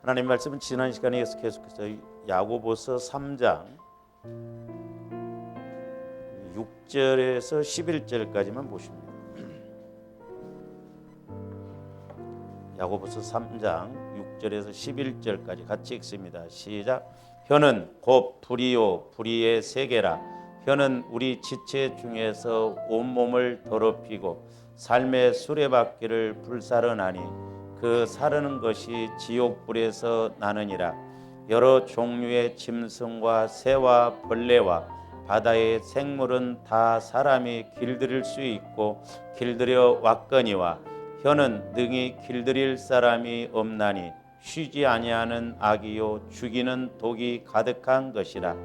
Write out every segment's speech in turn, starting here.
하나님 말씀은 지난 시간에 계속해서 야고보서 3장 6절에서 11절까지만 보십니다. 야고보서 3장 6절에서 11절까지 같이 읽습니다. 시작. 혀는 곧 불이요 불의의 세계라. 혀는 우리 지체 중에서 온몸을 더럽히고 삶의 수레바퀴를 불사르나니 그 사르는 것이 지옥불에서 나느니라. 여러 종류의 짐승과 새와 벌레와 바다의 생물은 다 사람이 길들일 수 있고 길들여 왔거니와 혀는 능히 길들일 사람이 없나니 쉬지 아니하는 악이요 죽이는 독이 가득한 것이라.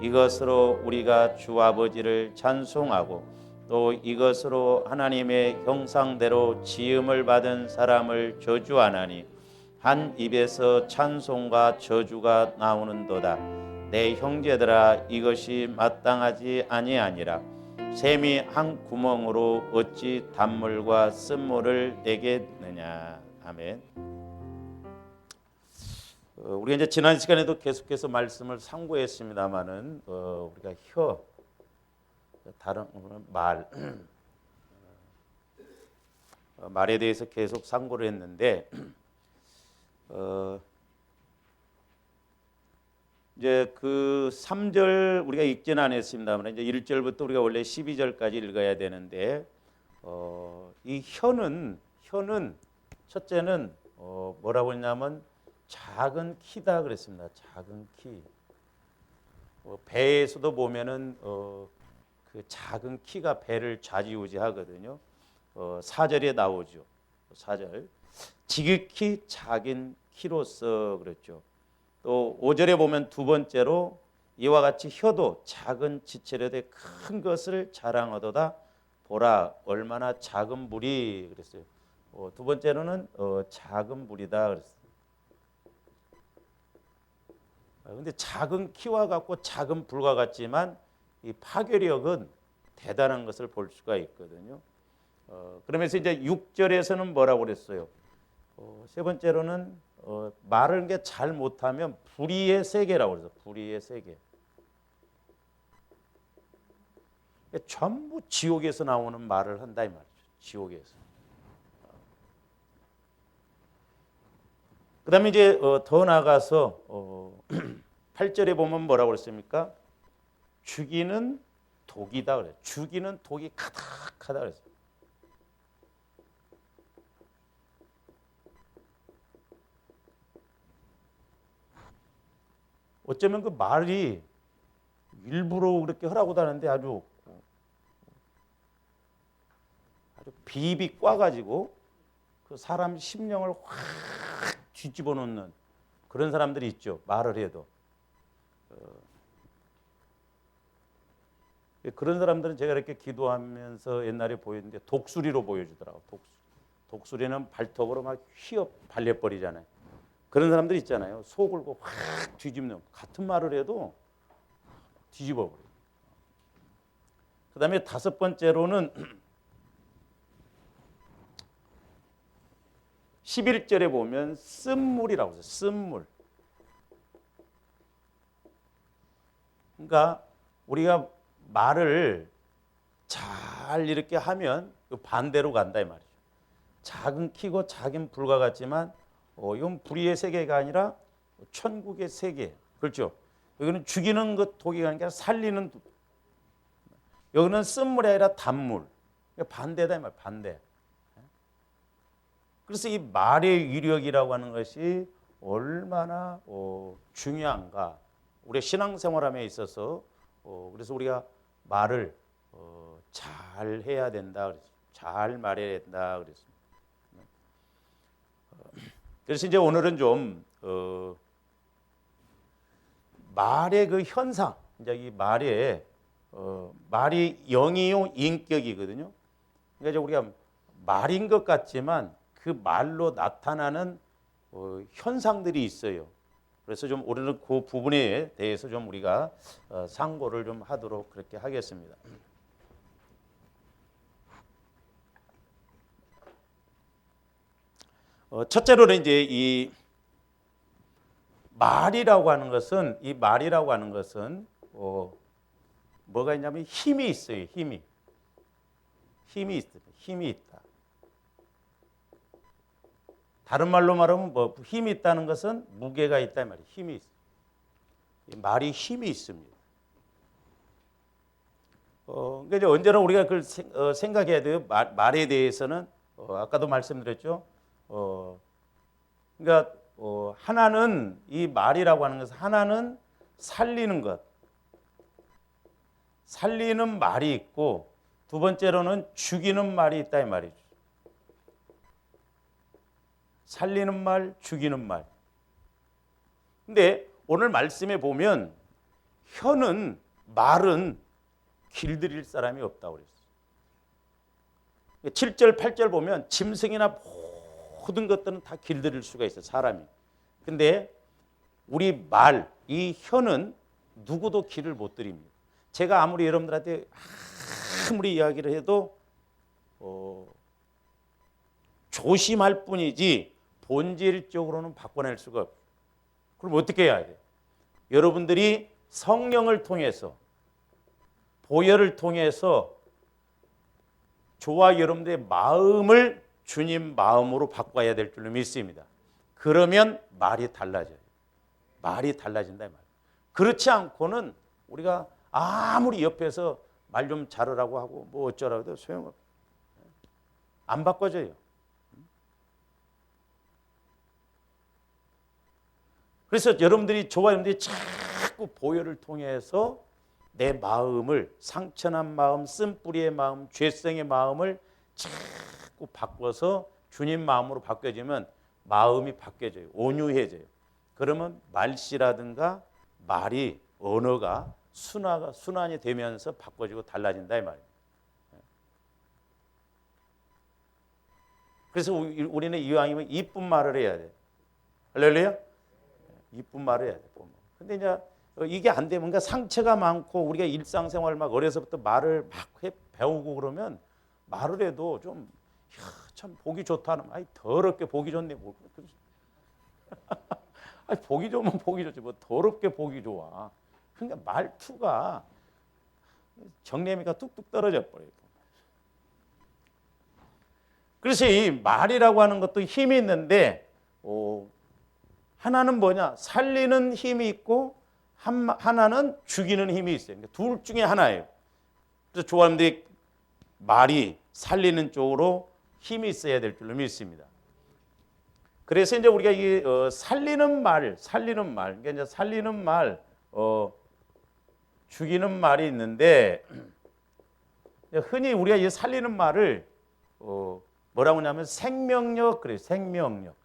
이것으로 우리가 주 아버지를 찬송하고 또 이것으로 하나님의 형상대로 지음을 받은 사람을 저주하나니 한 입에서 찬송과 저주가 나오는도다. 내 형제들아, 이것이 마땅하지 아니하니라. 샘이 한 구멍으로 어찌 단물과 쓴물을 내겠느냐. 아멘. 우리가 이제 지난 시간에도 계속해서 말씀을 상고했습니다만은 우리가 혀, 다른 말에 대해서 계속 상고를 했는데 이제 그 3절 우리가 읽지는 않았습니다만 이제 1절부터 우리가 원래 12절까지 읽어야 되는데 이 혀는 첫째는 뭐라고 했냐면 작은 키다 그랬습니다. 작은 키. 배에서도 보면은 그 작은 키가 배를 좌지우지하거든요. 4절에 나오죠. 4절. 지극히 작은 키로서 그랬죠. 또 5절에 보면 두 번째로 이와 같이 혀도 작은 지체로되 큰 것을 자랑하도다. 보라 얼마나 작은 물이 그랬어요. 두 번째로는 작은 물이다 그랬어요. 근데 작은 키와 같고 작은 불과 같지만 이 파괴력은 대단한 것을 볼 수가 있거든요. 그러면서 이제 6절에서는 뭐라고 그랬어요? 세 번째로는 말을 게 잘 못하면 불의의 세계라고 그래서 불의의 세계. 전부 지옥에서 나오는 말을 한다 이 말이죠. 지옥에서. 그다음에 이제 더 나가서 8절에 보면 뭐라고 그랬습니까? 죽이는 독이다 그래. 죽이는 독이 가득하다 그랬어요. 어쩌면 그 말이 일부러 그렇게 하라고 하는데 아주 비입이 꽈가지고 그 사람 심령을 확 뒤집어 놓는 그런 사람들이 있죠. 말을 해도. 그런 사람들은 제가 이렇게 기도하면서 옛날에 보였는데 독수리로 보여주더라고. 독수리는 발톱으로 막 휘어 발려버리잖아요. 그런 사람들 있잖아요. 소 굴고 확 뒤집는 같은 말을 해도 뒤집어 버려요. 그다음에 다섯 번째로는 11절에 보면 쓴물이라고 해요. 쓴물. 그러니까 우리가 말을 잘 이렇게 하면 반대로 간다 이 말이죠. 작은 키고 작은 불과 같지만 이건 불의의 세계가 아니라 천국의 세계. 그렇죠? 여기는 죽이는 것 독이 아니라 살리는 독. 여기는 쓴물이 아니라 단물. 반대다 이 말. 반대. 그래서 이 말의 위력이라고 하는 것이 얼마나 중요한가. 우리 신앙생활함에 있어서 그래서 우리가 말을 잘 해야 된다. 잘 말해야 된다. 그랬습니다. 그래서 이제 오늘은 좀 말의 그 현상, 이제 이 말이 영이요 인격이거든요. 그러니까 이제 우리가 말인 것 같지만 그 말로 나타나는 현상들이 있어요. 그래서 좀 오늘은 그 부분에 대해서 좀 우리가 상고를 좀 하도록 그렇게 하겠습니다. 첫째로는 이제 이 말이라고 하는 것은 이 말이라고 하는 것은 뭐가 있냐면 힘이 있어요. 힘이 있습니다. 힘이 있다. 다른 말로 말하면 뭐 힘이 있다는 것은 무게가 있다 이 말이에요. 힘이 있어요. 이 말이 힘이 있습니다. 그러니까 이제 언제나 우리가 그걸 생각해야 돼요. 말에 대해서는 아까도 말씀드렸죠. 그러니까 하나는 이 말이라고 하는 것은 하나는 살리는 것, 살리는 말이 있고 두 번째로는 죽이는 말이 있다 이 말이죠. 살리는 말, 죽이는 말. 근데 오늘 말씀에 보면 말은 길들일 사람이 없다고 그랬어요. 7절, 8절 보면 짐승이나 모든 것들은 다 길들일 수가 있어요, 사람이. 근데 우리 말, 이 혀는 누구도 길을 못 들입니다. 제가 아무리 여러분들한테 아무리 이야기를 해도 조심할 뿐이지 본질적으로는 바꿔낼 수가 없어요. 그럼 어떻게 해야 돼요? 여러분들이 성령을 통해서 보혈을 통해서 저와 여러분들의 마음을 주님 마음으로 바꿔야 될 줄로 믿습니다. 그러면 말이 달라져요. 말이 달라진다 이 말이에요. 그렇지 않고는 우리가 아무리 옆에서 말 좀 잘하라고 하고 뭐 어쩌라고 해도 소용없어요. 안 바꿔져요. 그래서 저와 여러분들이 자꾸 보혈을 통해서 내 마음을, 상처난 마음, 쓴뿌리의 마음, 죄성의 마음을 자꾸 바꿔서 주님 마음으로 바뀌어지면 마음이 바뀌어져요. 온유해져요. 그러면 말씨라든가 말이, 언어가 순환이 되면서 바꿔지고 달라진다 이 말이에요. 그래서 우리는 이왕이면 이쁜 말을 해야 돼요. 할렐루야? 이쁜 말을 해야 돼요. 근데 이제 이게 안 되면 그러니까 상처가 많고 우리가 일상생활 막 어려서부터 말을 막 배우고 그러면 말을 해도 좀 참 보기 좋다는 아이 더럽게 보기 좋네 뭐. 아니 보기 좋으면 보기 좋지 뭐 더럽게 보기 좋아. 그러니까 말투가 정내미가 뚝뚝 떨어져 버려요. 그래서 이 말이라고 하는 것도 힘이 있는데 하나는 뭐냐? 살리는 힘이 있고 하나는 죽이는 힘이 있어요. 그러니까 둘 중에 하나예요. 그래서 조합원들이 말이 살리는 쪽으로 힘이 있어야 될 줄로 믿습니다. 그래서 이제 우리가 이 살리는 말, 그러니까 이제 살리는 말, 죽이는 말이 있는데 흔히 우리가 이 살리는 말을 뭐라고 하냐면 생명력 그래요. 생명력.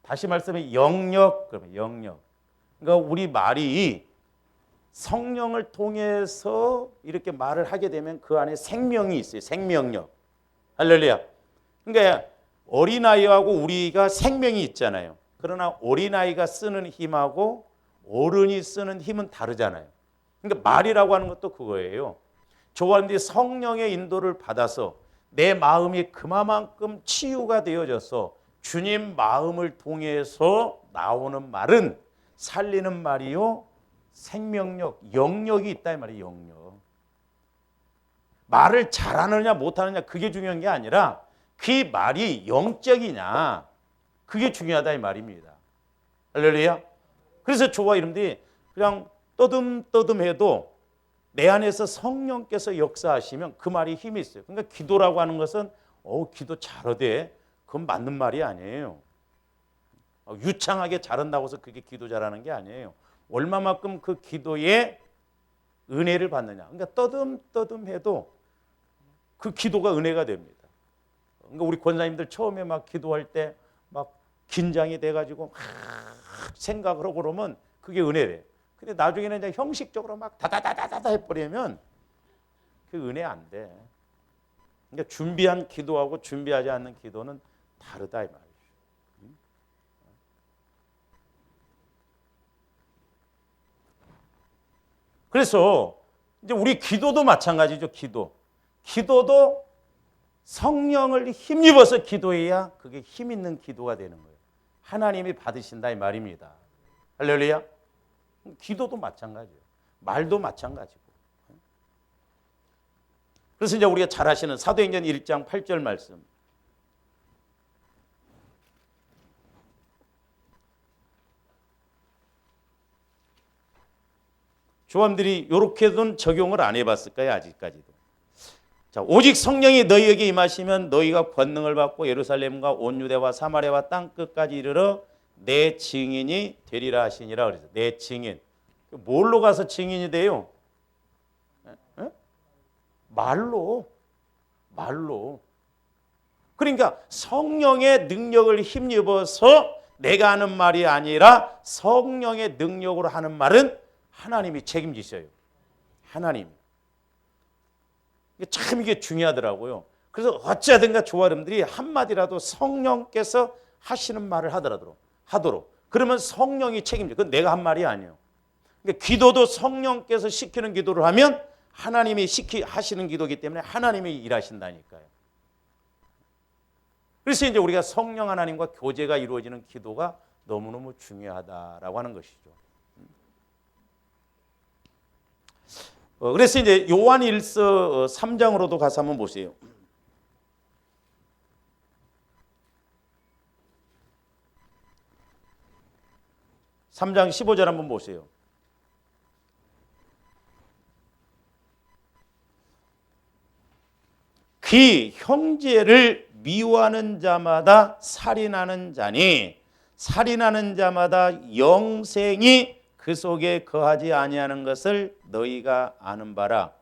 다시 말씀해 영역 그러면 영역. 그러니까 우리 말이 성령을 통해서 이렇게 말을 하게 되면 그 안에 생명이 있어요. 생명력. 할렐루야. 그러니까 어린아이하고 우리가 생명이 있잖아요. 그러나 어린아이가 쓰는 힘하고 어른이 쓰는 힘은 다르잖아요. 그러니까 말이라고 하는 것도 그거예요. 저와 여러분들이 성령의 인도를 받아서 내 마음이 그만큼 치유가 되어져서 주님 마음을 통해서 나오는 말은 살리는 말이요. 생명력, 영역이 있다 이 말이에요. 영역. 말을 잘하느냐 못하느냐 그게 중요한 게 아니라 그 말이 영적이냐 그게 중요하다 이 말입니다. 할렐루야. 그래서 저와 여러분들이 그냥 떠듬떠듬해도 내 안에서 성령께서 역사하시면 그 말이 힘이 있어요. 그러니까 기도라고 하는 것은 기도 잘하대. 그건 맞는 말이 아니에요. 유창하게 잘한다고 해서 그게 기도 잘하는 게 아니에요. 얼마만큼 그 기도에 은혜를 받느냐. 그러니까 떠듬떠듬해도 그 기도가 은혜가 됩니다. 그러니까 우리 권사님들 처음에 막 기도할 때 막 긴장이 돼가지고 막 생각을 하고 그러면 그게 은혜래. 근데 나중에는 이제 형식적으로 막 다다다다다 해버리면 그 은혜 안 돼. 그러니까 준비한 기도하고 준비하지 않는 기도는 다르다 이 말이죠. 그래서 이제 우리 기도도 마찬가지죠. 기도도 성령을 힘입어서 기도해야 그게 힘 있는 기도가 되는 거예요. 하나님이 받으신다 이 말입니다. 할렐루야. 기도도 마찬가지예요. 말도 마찬가지고. 그래서 이제 우리가 잘 아시는 사도행전 1장 8절 말씀. 조함들이 이렇게는 적용을 안 해봤을까요? 아직까지도. 자, 오직 성령이 너희에게 임하시면 너희가 권능을 받고 예루살렘과 온 유대와 사마리아와 땅 끝까지 이르러 내 증인이 되리라 하시니라 그래서 내 증인. 뭘로 가서 증인이 돼요? 에? 말로. 그러니까 성령의 능력을 힘입어서 내가 하는 말이 아니라 성령의 능력으로 하는 말은 하나님이 책임지셔요. 하나님. 참 이게 중요하더라고요. 그래서 어찌하든가 조화 여러분들이 한마디라도 성령께서 하시는 말을 하도록. 그러면 성령이 책임져. 그건 내가 한 말이 아니에요. 그러니까 기도도 성령께서 시키는 기도를 하면 하나님이 하시는 기도이기 때문에 하나님이 일하신다니까요. 그래서 이제 우리가 성령 하나님과 교제가 이루어지는 기도가 너무너무 중요하다라고 하는 것이죠. 그래서 이제 요한 1서 3장으로도 가서 한번 보세요. 3장 15절 한번 보세요. 그 형제를 미워하는 자마다 살인하는 자니 살인하는 자마다 영생이 그 속에 거하지 아니하는 것을 너희가 아는 바라.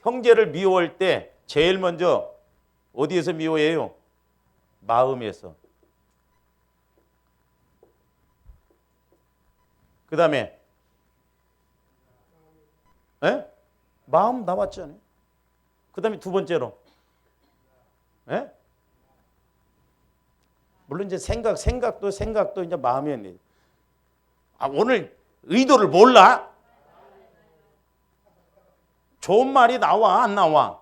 형제를 미워할 때 제일 먼저 어디에서 미워해요? 마음에서. 그 다음에 마음 나왔잖아요. 그 다음에 두 번째로 물론 이제 생각도 이제 마음이 있네. 오늘 의도를 몰라? 좋은 말이 나와 안 나와?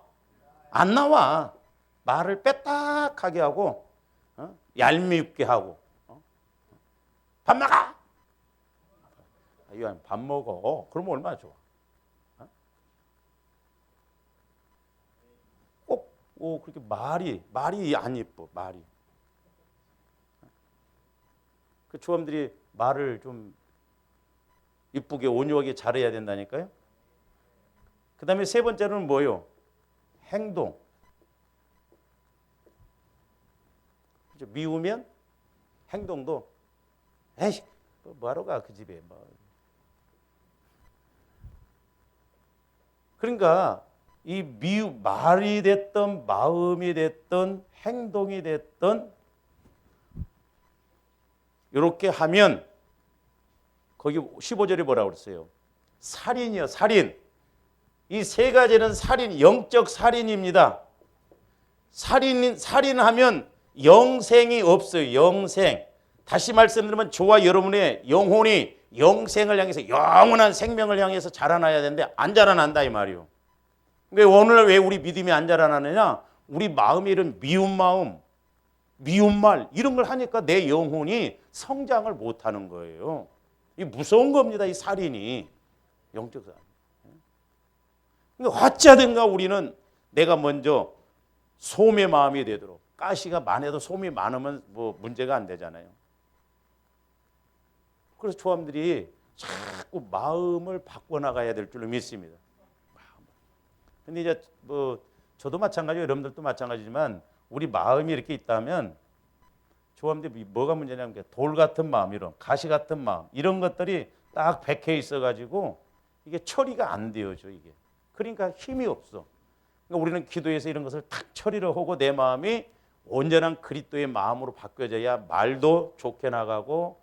안 나와. 말을 빼딱하게 하고 얄밉게 하고 밥 먹어. 이거 밥 먹어. 그러면 얼마나 좋아. 꼭 그렇게 말이 안 예뻐. 말이. 그 조함들이 말을 좀 이쁘게 온유하게 잘해야 된다니까요. 그 다음에 세 번째로는 뭐예요? 행동. 그렇죠? 미우면 행동도 에이 뭐하러 가 그 집에. 그러니까 이 말이 됐던 마음이 됐던 행동이 됐던 이렇게 하면 거기 15절에 뭐라고 그랬어요? 살인이요, 살인. 이 세 가지는 살인, 영적 살인입니다. 살인하면 영생이 없어요. 영생. 다시 말씀드리면 저와 여러분의 영혼이 영생을 향해서 영원한 생명을 향해서 자라나야 되는데 안 자라난다 이 말이요. 그러니까 오늘 왜 우리 믿음이 안 자라나느냐? 우리 마음에 이런 미운 마음, 미운 말 이런 걸 하니까 내 영혼이 성장을 못하는 거예요. 이 무서운 겁니다. 이 살인이. 영적 살인. 그러니까 어찌하든가 우리는 내가 먼저 솜의 마음이 되도록. 가시가 많아도 솜이 많으면 뭐 문제가 안 되잖아요. 그래서 조함들이 자꾸 마음을 바꿔나가야 될 줄로 믿습니다. 근데 이제 뭐 저도 마찬가지고 여러분들도 마찬가지지만 우리 마음이 이렇게 있다면 조함들이 뭐가 문제냐면 돌 같은 마음, 이런 가시 같은 마음 이런 것들이 딱 박혀 있어가지고 이게 처리가 안 되어져 이게. 그러니까 힘이 없어. 그러니까 우리는 기도에서 이런 것을 탁 처리를 하고 내 마음이 온전한 그리스도의 마음으로 바뀌어져야 말도 좋게 나가고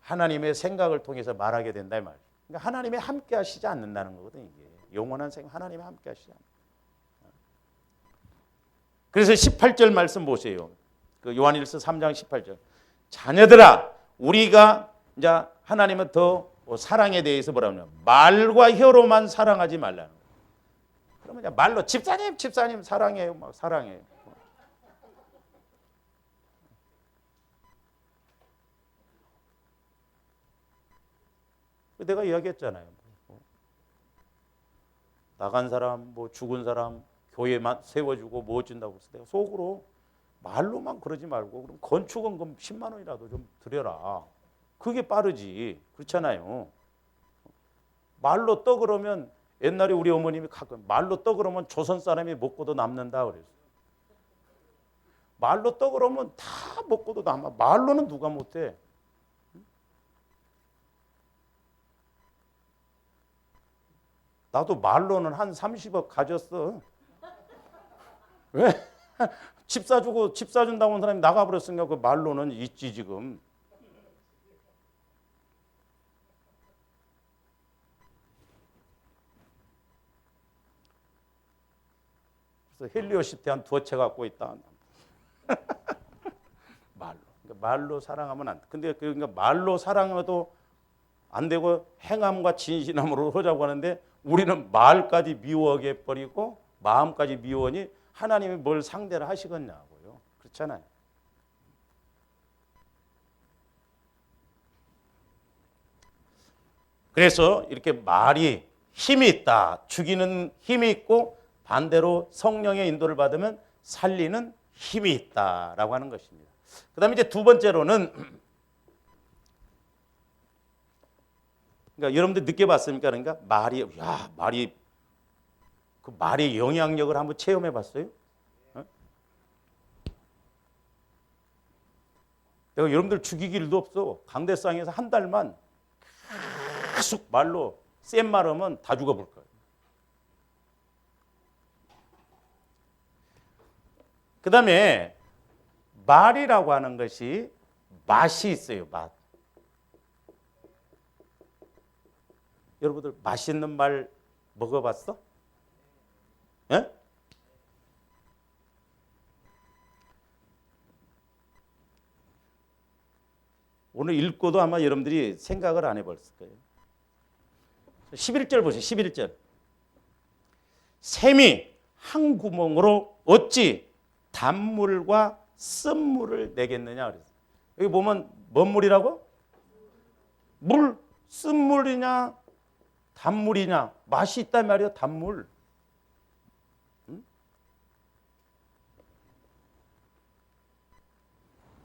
하나님의 생각을 통해서 말하게 된다 이 말. 그러니까 하나님이 함께 하시지 않는다는 거거든 이게. 영원한 생각 하나님이 함께 하시지 않는다. 그래서 18절 말씀 보세요. 그 요한일서 3장 18절. 자녀들아 우리가 이제 하나님은 더 사랑에 대해서 뭐라고 하냐? 말과 혀로만 사랑하지 말라는 거예요. 그러면 이제 말로 집사님 사랑해요. 막 사랑해요. 내가 이야기했잖아요. 나간 사람, 뭐 죽은 사람 교회만 세워주고 뭐 어쩐다고 해서 내가 속으로 말로만 그러지 말고 그럼 건축원금 10만 원이라도 좀 드려라. 그게 빠르지. 그렇잖아요. 말로 떠 그러면 옛날에 우리 어머님이 가끔 말로 떠 그러면 조선 사람이 먹고도 남는다 그랬어요. 말로 떠 그러면 다 먹고도 남아. 말로는 누가 못해. 나도 말로는 한 30억 가졌어. 왜? 집 사주고 집 사준다고 한 사람이 나가버렸으니까 그 말로는 있지 지금. 그래서 헬리오시티 한 2채 갖고 있다. 말로. 그러니까 말로 사랑하면 안 돼. 근데 그러니까 말로 사랑해도 안 되고 행함과 진실함으로 하자고 하는데 우리는 말까지 미워하게 버리고 마음까지 미워하니 하나님이 뭘 상대를 하시겠냐고요. 그렇잖아요. 그래서 이렇게 말이 힘이 있다. 죽이는 힘이 있고 반대로 성령의 인도를 받으면 살리는 힘이 있다라고 하는 것입니다. 그다음에 이제 두 번째로는 그러니까 여러분들 느껴봤습니까? 그러니까 말이 그 말의 영향력을 한번 체험해봤어요? 내가 여러분들 죽이기 일도 없어. 강대상에서 한 달만 계속 말로 센 말하면 다 죽어볼 거예요. 그 다음에 말이라고 하는 것이 맛이 있어요. 맛. 여러분들 맛있는 말 먹어봤어? 예? 오늘 읽고도 아마 여러분들이 생각을 안 해봤을 거예요. 11절 보세요. 11절. 샘이 한 구멍으로 어찌 단물과 쓴물을 내겠느냐 그랬어요. 여기 보면 뭔 물이라고? 물, 쓴물이냐 단물이냐. 맛이 있단 말이에요. 단물.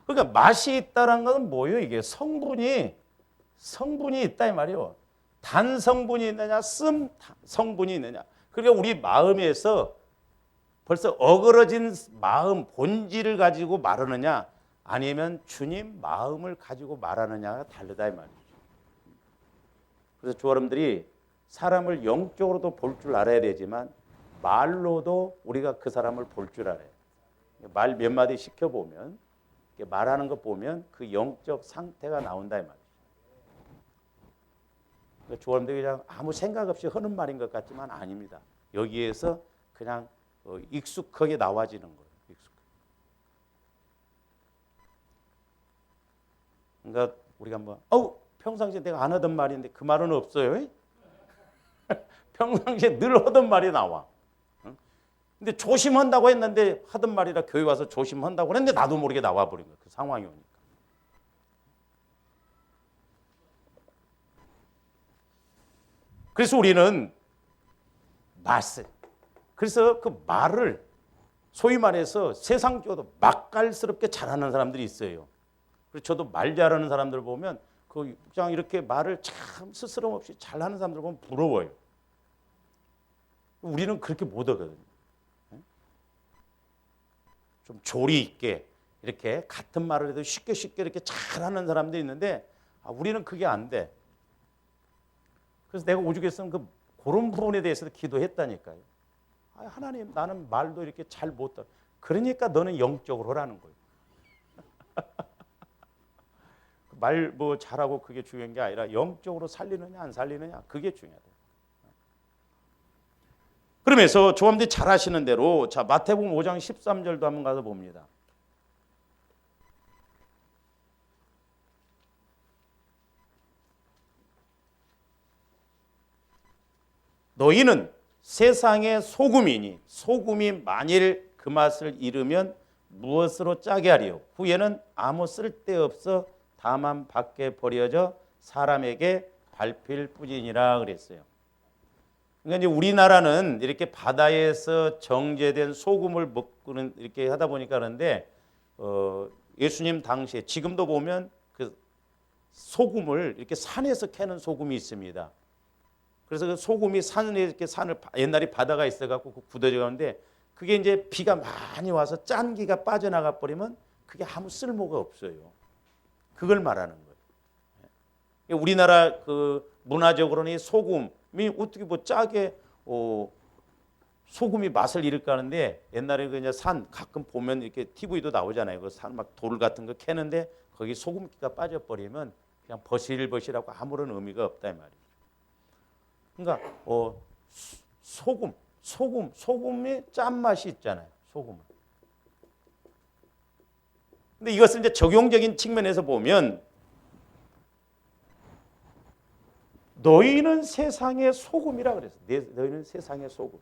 그러니까 맛이 있다는 것은 뭐예요? 이게 성분이 있다 이 말이에요. 단 성분이 있느냐, 쓴 성분이 있느냐. 그러니까 우리 마음에서 벌써 어그러진 마음 본질을 가지고 말하느냐, 아니면 주님 마음을 가지고 말하느냐가 다르다 이 말이죠. 그래서 여러분들이 사람을 영적으로도 볼 줄 알아야 되지만 말로도 우리가 그 사람을 볼 줄 알아야 돼요. 말 몇 마디 시켜보면 말하는 거 보면 그 영적 상태가 나온다 이 말이죠. 여러분들이 그냥 아무 생각 없이 하는 말인 것 같지만 아닙니다. 여기에서 그냥 익숙하게 나와지는 거예요. 그러니까 우리가 뭐 평상시에 내가 안 하던 말인데 그 말은 없어요. 평상시에 늘 하던 말이 나와. 근데 조심한다고 했는데 하던 말이라 교회 와서 조심한다고 했는데 나도 모르게 나와버린 거야. 그 상황이 오니까. 그래서 우리는 그래서 그 말을 소위 말해서 세상적으로 맛깔스럽게 잘하는 사람들이 있어요. 그래서 저도 말 잘하는 사람들 보면 그냥 이렇게 말을 참 스스럼 없이 잘하는 사람들 보면 부러워요. 우리는 그렇게 못하거든요. 좀 조리 있게 이렇게 같은 말을 해도 쉽게 이렇게 잘하는 사람들이 있는데 우리는 그게 안 돼. 그래서 내가 오죽했으면 그런 부분에 대해서도 기도했다니까요. 하나님 나는 말도 이렇게 잘 못해. 그러니까 너는 영적으로 하라는 거예요. 말 뭐 잘하고 그게 중요한 게 아니라 영적으로 살리느냐 안 살리느냐 그게 중요하다. 그러면서 조함들이 잘 하시는 대로 자 마태복음 5장 13절도 한번 가서 봅니다. 너희는 세상의 소금이니 소금이 만일 그 맛을 잃으면 무엇으로 짜게 하리요? 후에는 아무 쓸데없어 다만 밖에 버려져 사람에게 밟힐 뿐이니라 그랬어요. 그러니까 이제 우리나라는 이렇게 바다에서 정제된 소금을 먹고는 이렇게 하다 보니까 그런데 예수님 당시에 지금도 보면 그 소금을 이렇게 산에서 캐는 소금이 있습니다. 그래서 그 소금이 산에 이렇게 옛날에 바다가 있어갖고 굳어져 가는데 그게 이제 비가 많이 와서 짠기가 빠져나가 버리면 그게 아무 쓸모가 없어요. 그걸 말하는 거예요. 우리나라 그 문화적으로는 이 소금이 어떻게 뭐 짜게 소금이 맛을 잃을까 하는데 옛날에 그냥 산 가끔 보면 이렇게 TV도 나오잖아요. 그 산 막 돌 같은 거 캐는데 거기 소금기가 빠져버리면 그냥 버실버실하고 아무런 의미가 없다 이 말이에요. 그러니까 소금이 짠맛이 있잖아요. 소금은. 근데 이것을 이제 적용적인 측면에서 보면 너희는 세상의 소금이라 그랬어요. 너희는 세상의 소금.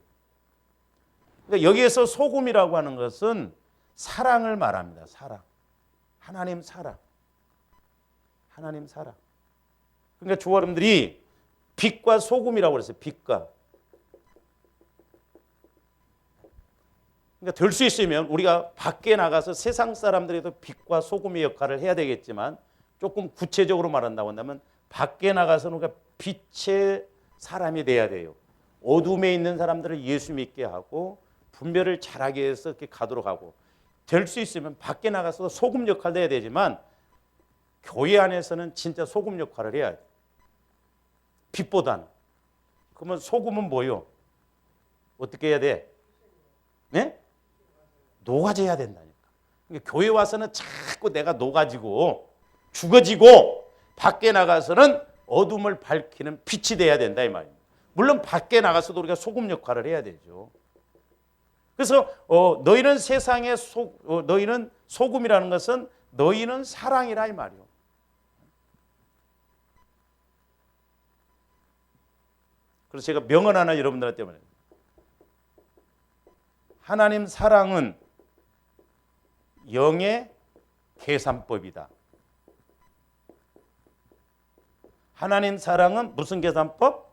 그러니까 여기에서 소금이라고 하는 것은 사랑을 말합니다. 사랑. 하나님 사랑. 하나님 사랑. 그러니까 주 여러분들이 빛과 소금이라고 그랬어요. 빛과. 그러니까 될 수 있으면 우리가 밖에 나가서 세상 사람들에도 빛과 소금의 역할을 해야 되겠지만 조금 구체적으로 말한다고 한다면 밖에 나가서는 우리가 빛의 사람이 돼야 돼요. 어둠에 있는 사람들을 예수 믿게 하고 분별을 잘하게 해서 이렇게 가도록 하고 될 수 있으면 밖에 나가서 소금 역할도 해야 되지만 교회 안에서는 진짜 소금 역할을 해야 돼. 빛보다는. 그러면 소금은 뭐요? 어떻게 해야 돼? 네? 녹아져야 된다니까. 그러니까 교회 와서는 자꾸 내가 녹아지고 죽어지고 밖에 나가서는 어둠을 밝히는 빛이 돼야 된다 이 말입니다. 물론 밖에 나가서도 우리가 소금 역할을 해야 되죠. 그래서 너희는 세상의 너희는 소금이라는 것은 너희는 사랑이라 이 말이요. 그래서 제가 명언 하나 여러분들한테 말해요. 하나님 사랑은 영의 계산법이다. 하나님 사랑은 무슨 계산법?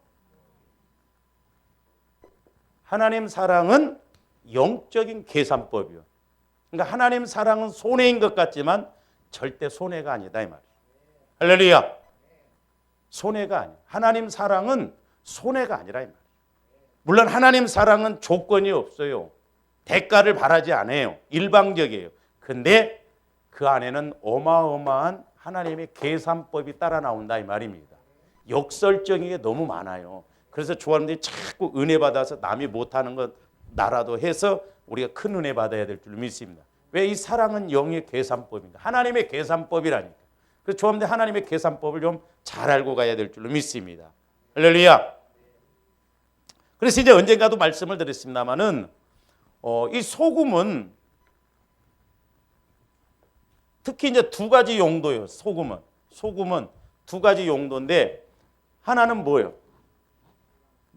하나님 사랑은 영적인 계산법이요. 그러니까 하나님 사랑은 손해인 것 같지만 절대 손해가 아니다 이 말이에요. 할렐루야. 손해가 아니에요. 하나님 사랑은 손해가 아니라 이 말이에요. 물론 하나님 사랑은 조건이 없어요. 대가를 바라지 않아요. 일방적이에요. 근데 그 안에는 어마어마한 하나님의 계산법이 따라 나온다 이 말입니다. 역설적인 게 너무 많아요. 그래서 조합원들이 자꾸 은혜 받아서 남이 못하는 것 나라도 해서 우리가 큰 은혜 받아야 될 줄 믿습니다. 왜? 이 사랑은 영의 계산법입니다. 하나님의 계산법이라니까. 그래서 조합원들 하나님의 계산법을 좀 잘 알고 가야 될 줄로 믿습니다. 할렐루야. 그래서 이제 언젠가도 말씀을 드렸습니다마는 이 소금은 특히 이제 두 가지 용도예요. 소금은 두 가지 용도인데 하나는 뭐예요?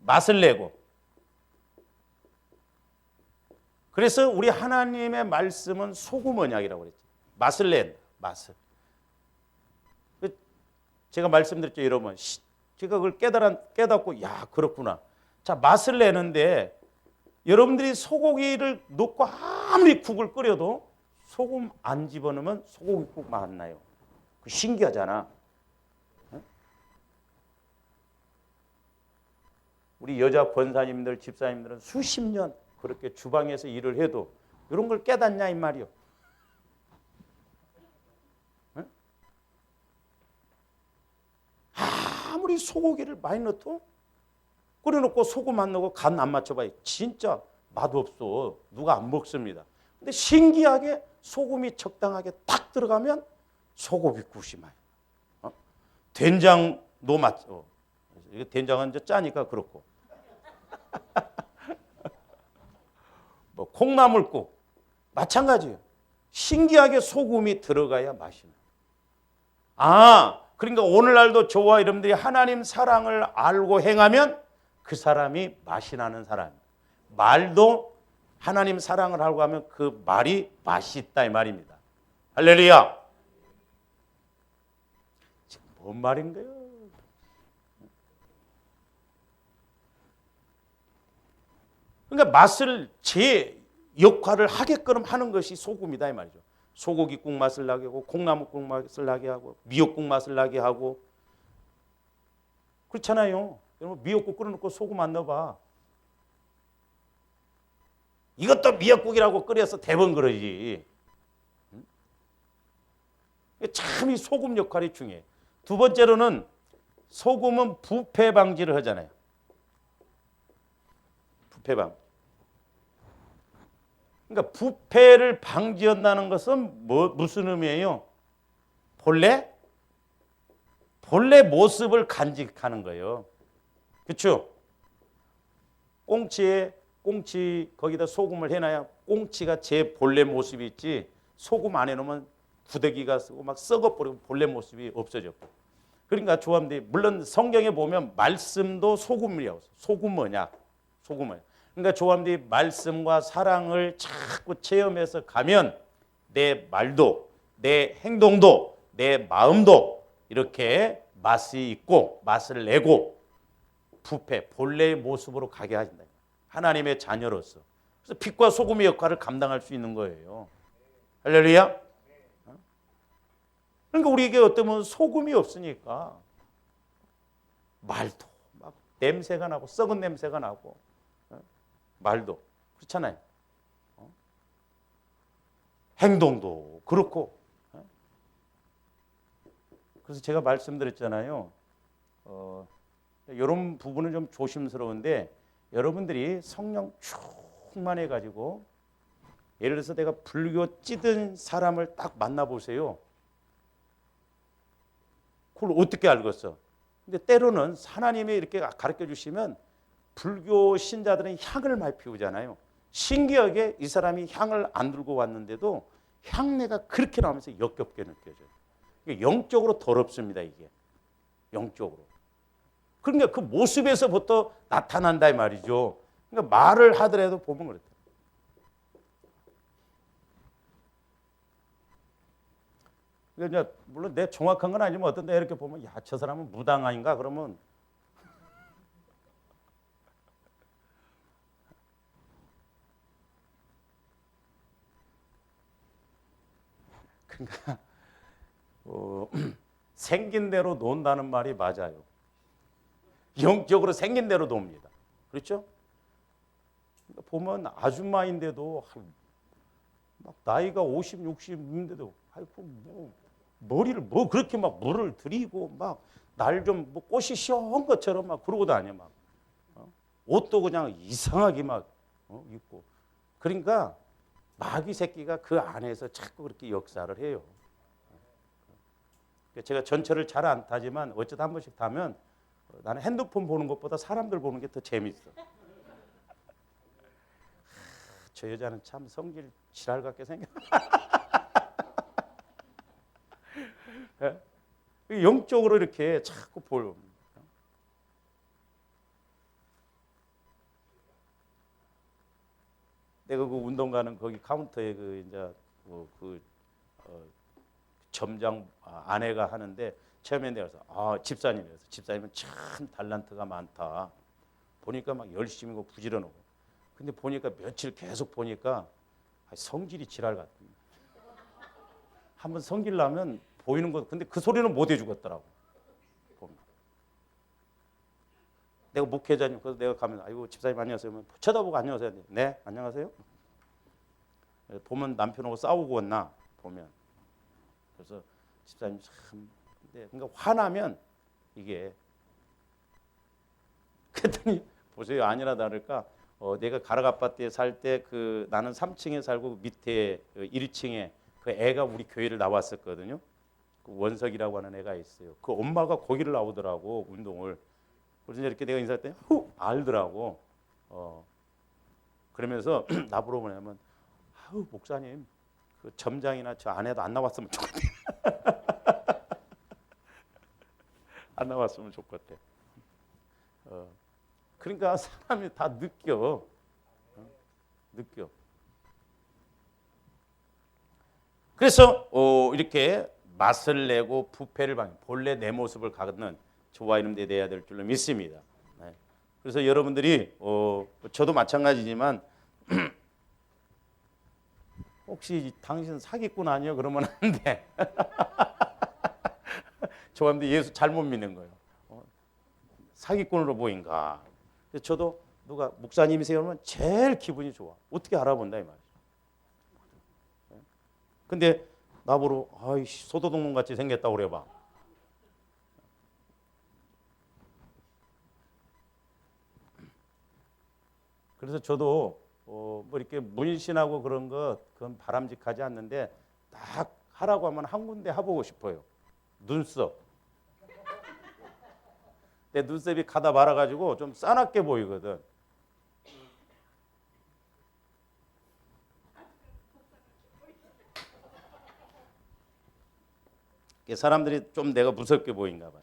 맛을 내고. 그래서 우리 하나님의 말씀은 소금 언약이라고 그랬죠. 맛을 낸다. 맛을. 제가 말씀드렸죠, 여러분. 제가 그걸 깨닫고 야 그렇구나. 자 맛을 내는데 여러분들이 소고기를 넣고 아무리 국을 끓여도 소금 안 집어넣으면 소고기국 맛 안 나요. 신기하잖아. 우리 여자 권사님들, 집사님들은 수십 년 그렇게 주방에서 일을 해도 이런 걸 깨닫냐 이 말이요. 아무리 소고기를 많이 넣어도 끓여놓고 소금 안 넣고 간 안 맞춰봐요. 진짜 맛없어. 누가 안 먹습니다. 근데 신기하게 소금이 적당하게 딱 들어가면 소고기국이 맛있어. 된장도 맞죠. 된장은 이제 짜니까 그렇고. 뭐 콩나물국 마찬가지예요. 신기하게 소금이 들어가야 맛이 나. 그러니까 오늘날도 저와 여러분들이 하나님 사랑을 알고 행하면 그 사람이 맛이 나는 사람이에요. 말도 하나님 사랑을 알고 하면 그 말이 맛이 있다 이 말입니다. 할렐루야. 지금 뭔 말인가요? 그러니까 맛을 제 역할을 하게끔 하는 것이 소금이다 이 말이죠. 소고기국 맛을 나게 하고 콩나물국 맛을 나게 하고 미역국 맛을 나게 하고 그렇잖아요. 여러분 미역국 끓여놓고 소금 안 넣어봐. 이것도 미역국이라고 끓여서 대번 그러지. 참 이 소금 역할이 중요해. 두 번째로는 소금은 부패 방지를 하잖아요. 부패 방지. 그러니까 부패를 방지한다는 것은 무슨 의미예요? 본래 모습을 간직하는 거예요. 그렇죠? 꽁치 거기다 소금을 해놔야 꽁치가 제 본래 모습이 있지 소금 안 해놓으면 구더기가 쓰고 막 썩어버리고 본래 모습이 없어졌고. 그러니까 조합들이 물론 성경에 보면 말씀도 소금이라고 써요. 소금 뭐냐? 소금은. 그러니까 조합들이 말씀과 사랑을 자꾸 체험해서 가면 내 말도 내 행동도 내 마음도 이렇게 맛이 있고 맛을 내고 부패 본래의 모습으로 가게 하신다. 하나님의 자녀로서. 그래서 빛과 소금의 역할을 감당할 수 있는 거예요. 할렐루야. 그러니까 우리에게 어쩌면 소금이 없으니까 말도 막 냄새가 나고 썩은 냄새가 나고 말도 그렇잖아요. 행동도 그렇고. 그래서 제가 말씀드렸잖아요. 이런 부분은 좀 조심스러운데 여러분들이 성령 충만해가지고 예를 들어서 내가 불교 찌든 사람을 딱 만나보세요. 그걸 어떻게 알겠어? 근데 때로는 하나님이 이렇게 가르쳐 주시면 불교 신자들은 향을 많이 피우잖아요. 신기하게 이 사람이 향을 안 들고 왔는데도 향내가 그렇게 나오면서 역겹게 느껴져요. 영적으로 더럽습니다, 이게. 영적으로. 그러니까 그 모습에서부터 나타난다 이 말이죠. 그러니까 말을 하더라도 보면 그렇다. 그러니까 물론 내 정확한 건 아니지만 어떤 데 이렇게 보면 야, 저 사람은 무당 아닌가 그러면 그러니까 생긴 대로 논다는 말이 맞아요. 영적으로 생긴 대로 놉니다. 그렇죠? 그러니까 보면 아줌마인데도 막 나이가 50, 60인데도 아이고 뭐 머리를 뭐 그렇게 막 물을 들이고 막 날 좀 뭐 꽃이 시원한 것처럼 막 그러고 다녀 막 옷도 그냥 이상하게 막 입고 그러니까 마귀 새끼가 그 안에서 자꾸 그렇게 역사를 해요. 제가 전철을 잘 안 타지만 어쩌다 한 번씩 타면 나는 핸드폰 보는 것보다 사람들 보는 게 더 재밌어. 저 여자는 참 성질 지랄 같게 생겨. 영적으로 이렇게 자꾸 보여. 내가 그 운동 가는 거기 카운터에 그 이제 점장 아내가 하는데 처음에 내가 집사님이라서 집사님은 참 달란트가 많다. 보니까 막 열심히 부지런하고. 근데 보니까 며칠 계속 보니까 성질이 지랄 같아. 한번 성질 나면 보이는 거 근데 그 소리는 못 해주겠더라고. 보면. 내가 목회자님 그래서 내가 가면 아이고 집사님 안녕하세요. 쳐다보고 안녕하세요. 네 안녕하세요. 보면 남편하고 싸우고 왔나 보면. 그래서 집사님 참 그러니까 화나면 이게 그랬더니 보세요 아니나 다를까 내가 가락 아파트에 살 때 나는 3층에 살고 밑에 1층에 그 애가 우리 교회를 나왔었거든요. 그 원석이라고 하는 애가 있어요. 그 엄마가 거기를 나오더라고 운동을. 그래서 이렇게 내가 인사했더니 알더라고. 그러면서 나보러 뭐냐면 목사님 그 점장이나 저 아내도 안 나왔으면 좋겠대. 안 나왔으면 좋겠대. 그러니까 사람이 다 느껴. 느껴. 그래서 이렇게 맛을 내고 부패를 본래 내 모습을 갖는 저와 이놈들이 돼야 될 줄로 믿습니다. 네. 그래서 여러분들이 저도 마찬가지지만 혹시 당신 사기꾼 아니요? 그러면 안 돼. 저한테 예수 잘못 믿는 거예요. 사기꾼으로 보인가? 저도 누가 목사님이세요? 그러면 제일 기분이 좋아. 어떻게 알아본다 이 말이죠. 근데 나보러 아이씨 소도둑놈 같이 생겼다고 그래봐. 그래서 저도 뭐 이렇게 문신하고 그런 거 그건 바람직하지 않는데 딱 하라고 하면 한 군데 해보고 싶어요. 눈썹. 내 눈썹이 가다 말아가지고 좀 싸납게 보이거든. 사람들이 좀 내가 무섭게 보인가 봐요.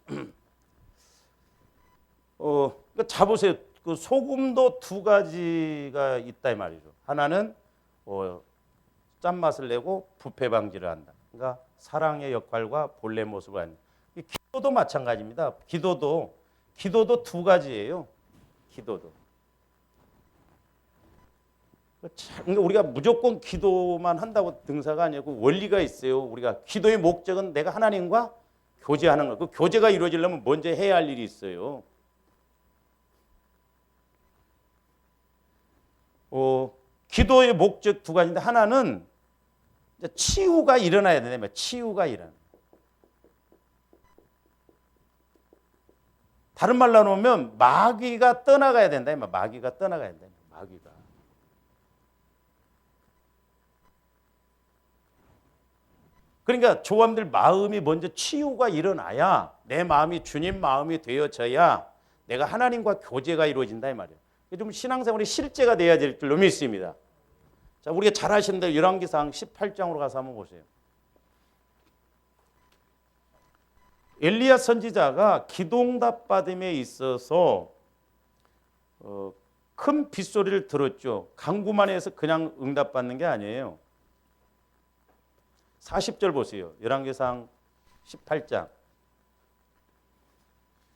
그러니까 잡으세요. 그 소금도 두 가지가 있다 이 말이죠. 하나는 짠맛을 내고 부패 방지를 한다. 그러니까 사랑의 역할과 본래 모습을 한다. 기도도 마찬가지입니다. 기도도 두 가지예요. 기도도. 그러니까 우리가 무조건 기도만 한다고 등사가 아니고 원리가 있어요. 우리가 기도의 목적은 내가 하나님과 교제하는 거. 그 교제가 이루어지려면 먼저 해야 할 일이 있어요. 기도의 목적 두 가지인데 하나는 치유가 일어나야 되네요. 치유가 일어나. 다른 말로 하면 마귀가 떠나가야 된다. 마귀가 떠나가야 된다. 마귀가. 그러니까 조함들 마음이 먼저 치유가 일어나야 내 마음이 주님 마음이 되어져야 내가 하나님과 교제가 이루어진다 이 말이에요. 좀 신앙생활이 실제가 돼야 될 줄로 믿습니다. 자, 우리가 잘 아시는 대로 열왕기상 18장으로 가서 한번 보세요. 엘리야 선지자가 기도응답 받음에 있어서 큰 빗소리를 들었죠. 강구만 해서 그냥 응답받는 게 아니에요. 40절 보세요. 열왕기상 18장.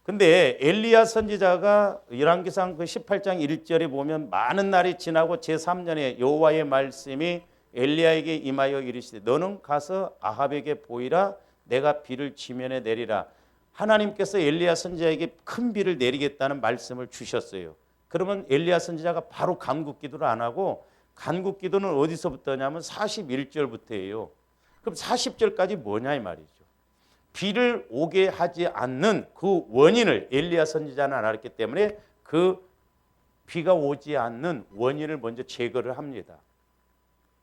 근데 엘리야 선지자가 열왕기상 그 18장 1절에 보면 많은 날이 지나고 제3년에 여호와의 말씀이 엘리야에게 임하여 이르시되 너는 가서 아합에게 보이라 내가 비를 지면에 내리라. 하나님께서 엘리야 선지자에게 큰 비를 내리겠다는 말씀을 주셨어요. 그러면 엘리야 선지자가 바로 간구 기도를 안 하고 간구 기도는 어디서부터냐면 41절부터예요. 그럼 40절까지 뭐냐 이 말이죠. 비를 오게 하지 않는 그 원인을 엘리야 선지자는 알았기 때문에 그 비가 오지 않는 원인을 먼저 제거를 합니다.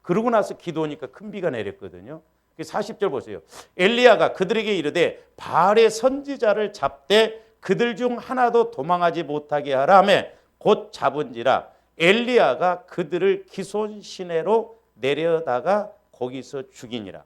그러고 나서 기도하니까 큰 비가 내렸거든요. 40절 보세요. 엘리야가 그들에게 이르되 바알의 선지자를 잡되 그들 중 하나도 도망하지 못하게 하라며 곧 잡은지라 엘리야가 그들을 기손 시내로 내려다가 거기서 죽이니라.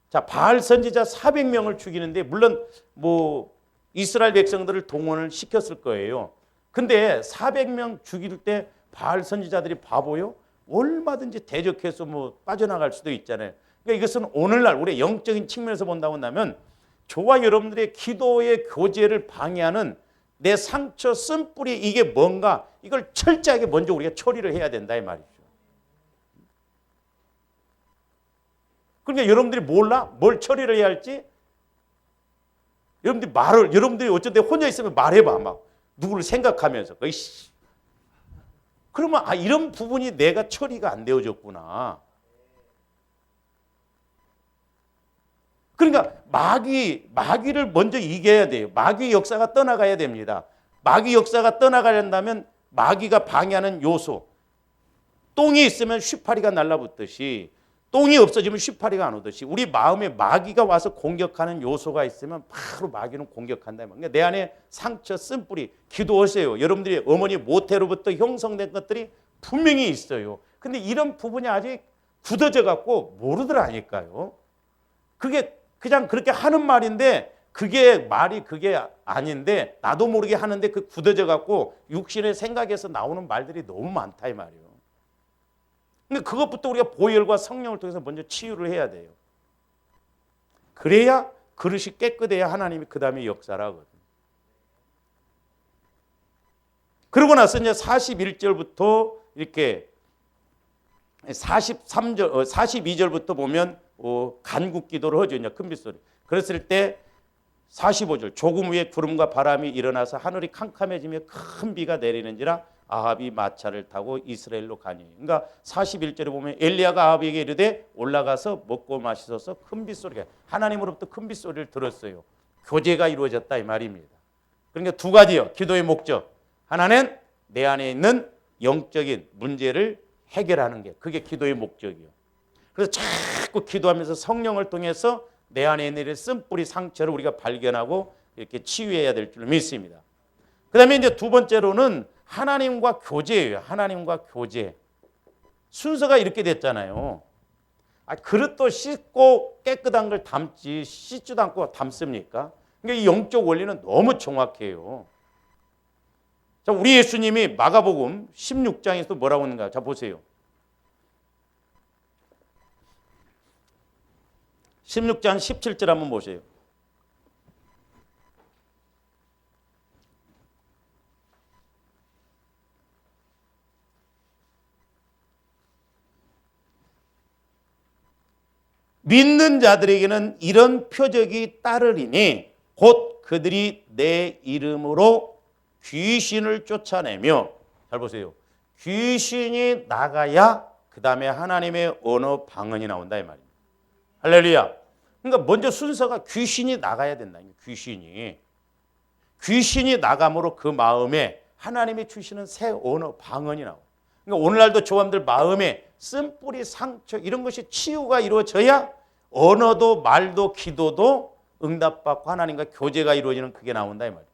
자, 바알 선지자 400명을 죽이는데 물론 뭐 이스라엘 백성들을 동원을 시켰을 거예요. 근데 400명 죽일 때 바알 선지자들이 바보요? 얼마든지 대적해서 뭐 빠져나갈 수도 있잖아요. 그러니까 이것은 오늘날 우리 영적인 측면에서 본다고 한다면 저와 여러분들의 기도의 교제를 방해하는 내 상처 쓴뿌리 이게 뭔가 이걸 철저하게 먼저 우리가 처리를 해야 된다 이 말이죠. 그러니까 여러분들이 몰라? 뭘 처리를 해야 할지? 여러분들이 어쩐 때 혼자 있으면 말해봐. 막 누구를 생각하면서. 으이씨. 그러면 이런 부분이 내가 처리가 안 되어졌구나. 그러니까 마귀를 먼저 이겨야 돼요. 마귀 역사가 떠나가야 됩니다. 마귀 역사가 떠나가려면 마귀가 방해하는 요소. 똥이 있으면 쉬파리가 날라붙듯이 똥이 없어지면 쉬파리가 안 오듯이 우리 마음에 마귀가 와서 공격하는 요소가 있으면 바로 마귀는 공격한다. 그러니까 내 안에 상처 쓴뿌리 기도하세요. 여러분들이 어머니 모태로부터 형성된 것들이 분명히 있어요. 근데 이런 부분이 아직 굳어져 갖고 모르더라니까요. 그게 그냥 그렇게 하는 말인데 그게 아닌데 나도 모르게 하는데 그 굳어져 갖고 육신의 생각에서 나오는 말들이 너무 많다 이 말이에요. 근데 그것부터 우리가 보혈과 성령을 통해서 먼저 치유를 해야 돼요. 그래야 그릇이 깨끗해야 하나님이 그 다음에 역사를 하거든요. 그러고 나서 이제 41절부터 이렇게 42절부터 보면 간국 기도를 하죠. 이제 큰 빗소리. 그랬을 때 45절 조금 후에 구름과 바람이 일어나서 하늘이 캄캄해지며 큰 비가 내리는지라 아합이 마차를 타고 이스라엘로 가니. 그러니까 41절에 보면 엘리야가 아합에게 이르되 올라가서 먹고 마시소서. 큰 빗소리가 하나님으로부터 큰 빗소리를 들었어요. 교제가 이루어졌다 이 말입니다. 그러니까 두 가지요. 기도의 목적. 하나는 내 안에 있는 영적인 문제를 해결하는 게 그게 기도의 목적이요. 그래서 자꾸 기도하면서 성령을 통해서 내 안에 있는 쓴뿌리 상처를 우리가 발견하고 이렇게 치유해야 될 줄 믿습니다. 그 다음에 이제 두 번째로는 하나님과 교제예요. 하나님과 교제. 순서가 이렇게 됐잖아요. 그릇도 씻고 깨끗한 걸 담지 씻지도 않고 담습니까? 그러니까 이 영적 원리는 너무 정확해요. 자, 우리 예수님이 마가복음 16장에서 뭐라고 하는가? 자, 보세요. 16장 17절 한번 보세요. 믿는 자들에게는 이런 표적이 따르리니 곧 그들이 내 이름으로 귀신을 쫓아내며, 잘 보세요. 귀신이 나가야 그 다음에 하나님의 언어 방언이 나온다 이 말입니다. 할렐루야. 그러니까 먼저 순서가 귀신이 나가야 된다. 귀신이 나감으로 그 마음에 하나님이 주시는 새 언어 방언이 나와요. 그러니까 오늘날도 조함들 마음에 쓴뿌리 상처 이런 것이 치유가 이루어져야 언어도 말도 기도도 응답받고 하나님과 교제가 이루어지는 그게 나온다 이 말이에요.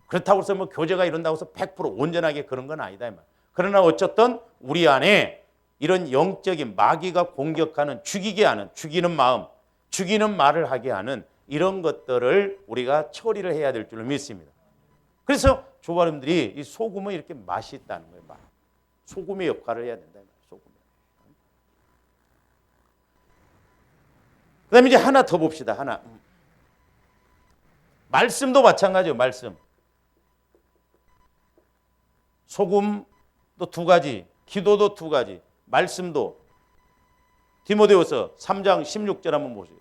그렇다고 해서 뭐 교제가 이룬다고 해서 100% 온전하게 그런 건 아니다 이 말이에요. 그러나 어쨌든 우리 안에 이런 영적인 마귀가 공격하는 죽이게 하는 죽이는 마음, 죽이는 말을 하게 하는 이런 것들을 우리가 처리를 해야 될 줄 믿습니다. 그래서 조바님들이 이 소금은 이렇게 맛이 있다는 거예요. 소금의 역할을 해야 된다. 소금. 그다음에 이제 하나 더 봅시다. 하나. 말씀도 마찬가지예요. 말씀. 소금도 두 가지, 기도도 두 가지, 말씀도. 디모데후서 3장 16절 한번 보세요.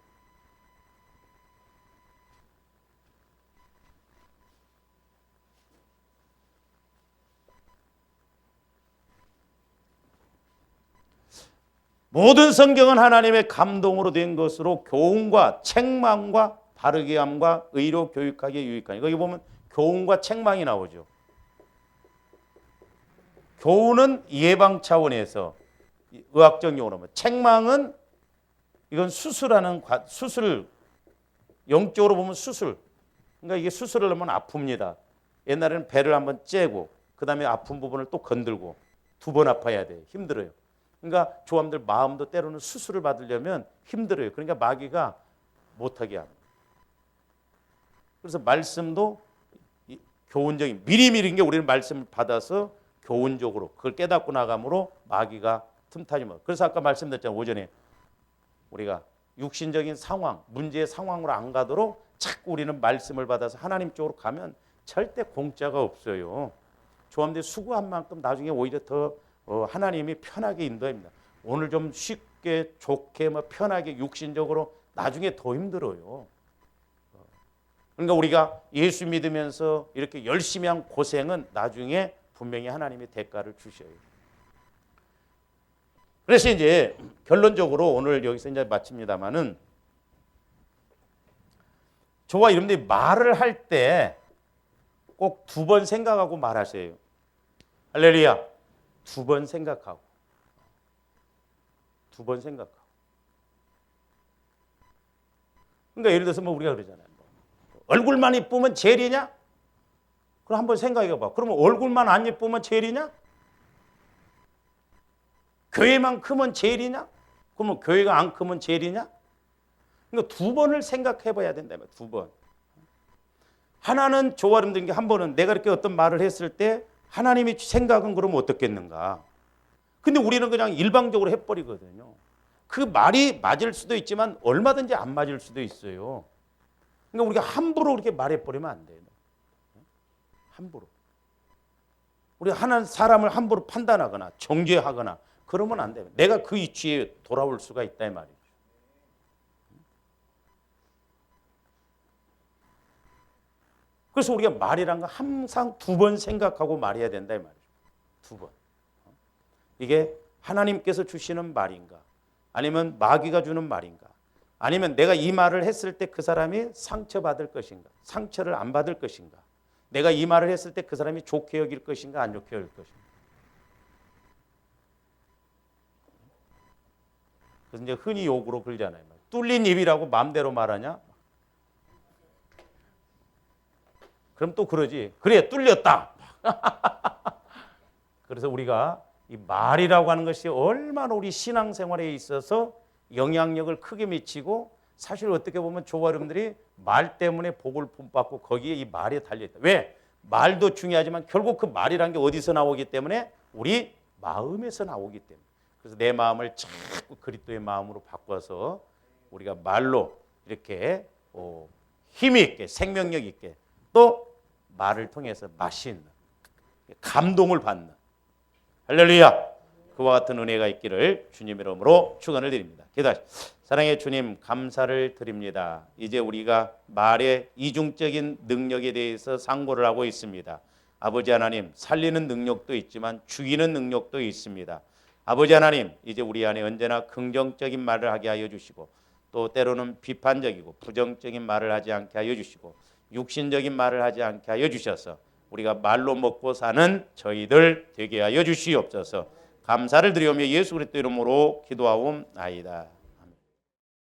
모든 성경은 하나님의 감동으로 된 것으로 교훈과 책망과 바르게 함과 의로 교육하기에 유익하니. 거기 보면 교훈과 책망이 나오죠. 교훈은 예방 차원에서 의학적 용어로 하면, 책망은 이건 수술하는 수술, 영적으로 보면 수술. 그러니까 이게 수술을 하면 아픕니다. 옛날에는 배를 한번 째고 그 다음에 아픈 부분을 또 건들고 두 번 아파야 돼요. 힘들어요. 그러니까 조함들 마음도 때로는 수술을 받으려면 힘들어요. 그러니까 마귀가 못하게 합니다. 그래서 말씀도 교훈적인 미리미리인 게 우리는 말씀을 받아서 교훈적으로 그걸 깨닫고 나감으로 마귀가 틈타지 못. 그래서 아까 말씀드렸잖아요. 오전에 우리가 육신적인 상황, 문제의 상황으로 안 가도록 자꾸 우리는 말씀을 받아서 하나님 쪽으로 가면 절대 공짜가 없어요. 조함들 수고한 만큼 나중에 오히려 더 하나님이 편하게 인도합니다. 오늘 좀 쉽게 좋게 편하게 육신적으로 나중에 더 힘들어요. 그러니까 우리가 예수 믿으면서 이렇게 열심히 한 고생은 나중에 분명히 하나님이 대가를 주셔요. 그래서 이제 결론적으로 오늘 여기서 이제 마칩니다만은, 저와 여러분들이 말을 할 때 꼭 두 번 생각하고 말하세요. 할렐루야. 두 번 생각하고. 두 번 생각하고. 그러니까 예를 들어서 우리가 그러잖아요. 얼굴만 이쁘면 죄리냐? 그럼 한번 생각해 봐. 그러면 얼굴만 안 예쁘면 죄리냐? 교회만 크면 죄리냐? 그러면 교회가 안 크면 죄리냐? 그러니까 두 번을 생각해 봐야 된다. 두 번. 하나는 조화 여러분들에게 한 번은 내가 이렇게 어떤 말을 했을 때 하나님의 생각은 그러면 어떻겠는가? 근데 우리는 그냥 일방적으로 해버리거든요. 그 말이 맞을 수도 있지만 얼마든지 안 맞을 수도 있어요. 그러니까 우리가 함부로 그렇게 말해버리면 안 돼요. 함부로. 우리 하나님 사람을 함부로 판단하거나 정죄하거나 그러면 안 돼요. 내가 그 위치에 돌아올 수가 있다 이 말이죠. 그래서 우리가 말이란 거 항상 2번 생각하고 말해야 된다 이 말이죠. 2번. 이게 하나님께서 주시는 말인가? 아니면 마귀가 주는 말인가? 아니면 내가 이 말을 했을 때 그 사람이 상처받을 것인가? 상처를 안 받을 것인가? 내가 이 말을 했을 때 그 사람이 좋게 여길 것인가? 안 좋게 여길 것인가? 그래서 이제 흔히 욕으로 그러잖아요. 뚫린 입이라고 마음대로 말하냐? 그럼 또 그러지. 그래, 뚫렸다. 그래서 우리가 이 말이라고 하는 것이 얼마나 우리 신앙생활에 있어서 영향력을 크게 미치고 사실 어떻게 보면 저와 여러분들이 말 때문에 복을 본받고 거기에 이 말이 달려있다. 왜? 말도 중요하지만 결국 그 말이라는 게 어디서 나오기 때문에 우리 마음에서 나오기 때문에. 그래서 내 마음을 자꾸 그리스도의 마음으로 바꿔서 우리가 말로 이렇게 힘이 있게 생명력 있게 또 말을 통해서 맛있는 감동을 받는 할렐루야 그와 같은 은혜가 있기를 주님의 이름으로 축원을 드립니다. 기도하시죠. 사랑의 주님 감사를 드립니다. 이제 우리가 말의 이중적인 능력에 대해서 상고를 하고 있습니다. 아버지 하나님 살리는 능력도 있지만 죽이는 능력도 있습니다. 아버지 하나님 이제 우리 안에 언제나 긍정적인 말을 하게 하여 주시고 또 때로는 비판적이고 부정적인 말을 하지 않게 하여 주시고 육신적인 말을 하지 않게 하여 주셔서 우리가 말로 먹고 사는 저희들 되게 하여 주시옵소서. 감사를 드리오며 예수 그리스도 이름으로 기도하옵나이다.